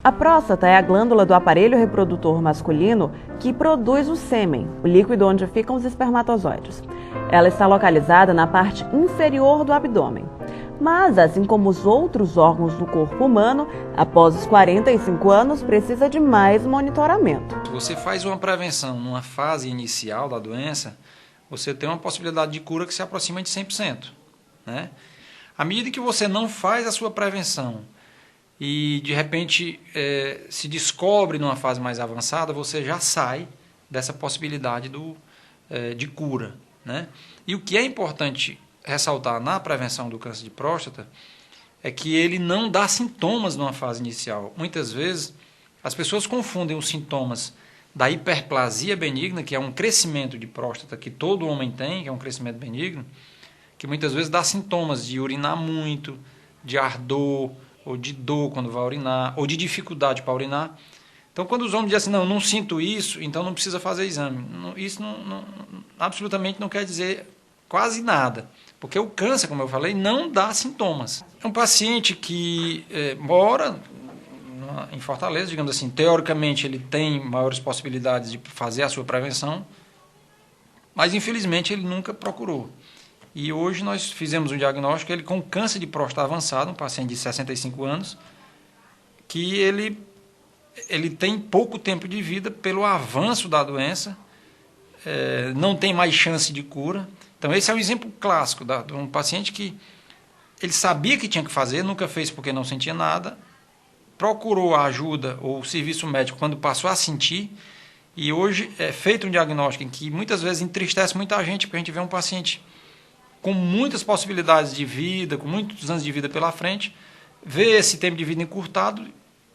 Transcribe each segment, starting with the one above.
A próstata é a glândula do aparelho reprodutor masculino que produz o sêmen, o líquido onde ficam os espermatozoides. Ela está localizada na parte inferior do abdômen. Mas, assim como os outros órgãos do corpo humano, após os 45 anos precisa de mais monitoramento. Se você faz uma prevenção numa fase inicial da doença, você tem uma possibilidade de cura que se aproxima de 100%, né? À medida que você não faz a sua prevenção e de repente se descobre numa fase mais avançada, você já sai dessa possibilidade de cura, né? E o que é importante ressaltar na prevenção do câncer de próstata é que ele não dá sintomas numa fase inicial. Muitas vezes as pessoas confundem os sintomas da hiperplasia benigna, que é um crescimento de próstata que todo homem tem, que é um crescimento benigno, que muitas vezes dá sintomas de urinar muito, de ardor, ou de dor quando vai urinar, ou de dificuldade para urinar. Então, quando os homens dizem assim, não, eu não sinto isso, então não precisa fazer exame. Isso absolutamente não quer dizer quase nada, porque o câncer, como eu falei, não dá sintomas. É um paciente que mora em Fortaleza, digamos assim, teoricamente ele tem maiores possibilidades de fazer a sua prevenção, mas infelizmente ele nunca procurou. E hoje nós fizemos um diagnóstico ele com câncer de próstata avançado, um paciente de 65 anos, que ele tem pouco tempo de vida pelo avanço da doença, não tem mais chance de cura. Então esse é um exemplo clássico de um paciente que ele sabia que tinha que fazer, nunca fez porque não sentia nada, procurou a ajuda ou o serviço médico quando passou a sentir, e hoje é feito um diagnóstico em que muitas vezes entristece muita gente, porque a gente vê um paciente com muitas possibilidades de vida, com muitos anos de vida pela frente, vê esse tempo de vida encurtado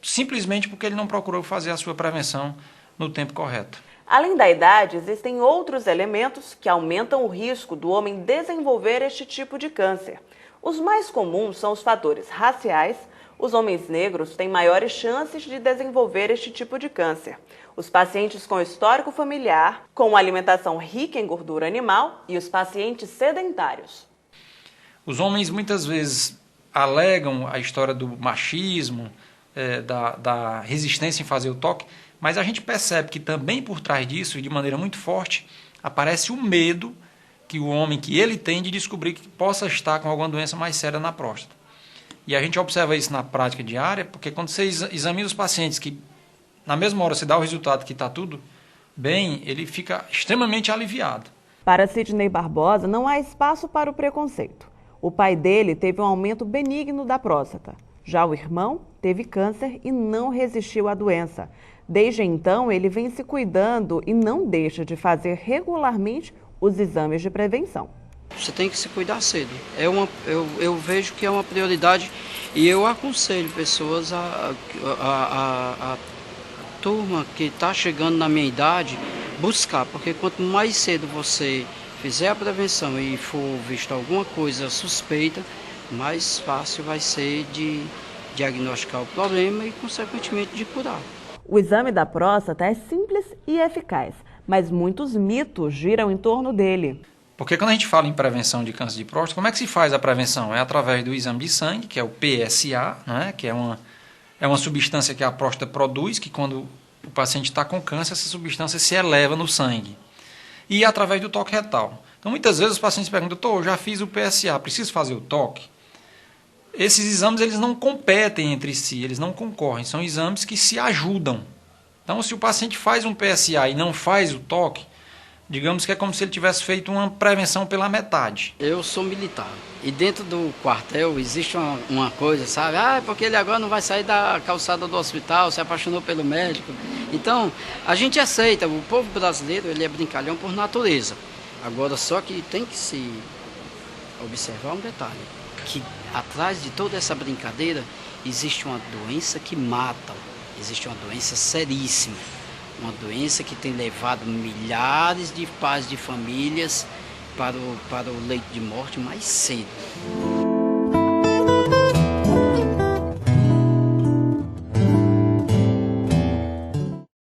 simplesmente porque ele não procurou fazer a sua prevenção no tempo correto. Além da idade, existem outros elementos que aumentam o risco do homem desenvolver este tipo de câncer. Os mais comuns são os fatores raciais. Os homens negros têm maiores chances de desenvolver este tipo de câncer. Os pacientes com histórico familiar, com alimentação rica em gordura animal e os pacientes sedentários. Os homens muitas vezes alegam a história do machismo, da resistência em fazer o toque, mas a gente percebe que também por trás disso, e de maneira muito forte, aparece o medo que o homem que ele tem de descobrir que possa estar com alguma doença mais séria na próstata. E a gente observa isso na prática diária, porque quando você examina os pacientes que na mesma hora você dá o resultado que está tudo bem, ele fica extremamente aliviado. Para Sidney Barbosa, não há espaço para o preconceito. O pai dele teve um aumento benigno da próstata. Já o irmão teve câncer e não resistiu à doença. Desde então, ele vem se cuidando e não deixa de fazer regularmente os exames de prevenção. Você tem que se cuidar cedo. Eu vejo que é uma prioridade e eu aconselho pessoas a turma que está chegando na minha idade buscar, porque quanto mais cedo você fizer a prevenção e for visto alguma coisa suspeita, mais fácil vai ser de diagnosticar o problema e, consequentemente, de curar. O exame da próstata é simples e eficaz, mas muitos mitos giram em torno dele. Porque quando a gente fala em prevenção de câncer de próstata, como é que se faz a prevenção? É através do exame de sangue, que é o PSA, né? Que é uma substância que a próstata produz, que quando o paciente está com câncer, essa substância se eleva no sangue. E através do toque retal. Então, muitas vezes os pacientes perguntam, doutor, eu já fiz o PSA, preciso fazer o toque? Esses exames eles não competem entre si, eles não concorrem, são exames que se ajudam. Então, se o paciente faz um PSA e não faz o toque, digamos que é como se ele tivesse feito uma prevenção pela metade. Eu sou militar e dentro do quartel existe uma coisa, sabe? É porque ele agora não vai sair da calçada do hospital, se apaixonou pelo médico. Então, a gente aceita, o povo brasileiro ele é brincalhão por natureza. Agora, só que tem que se observar um detalhe, que atrás de toda essa brincadeira existe uma doença que mata, existe uma doença seríssima. Uma doença que tem levado milhares de pais de famílias para o leito de morte mais cedo.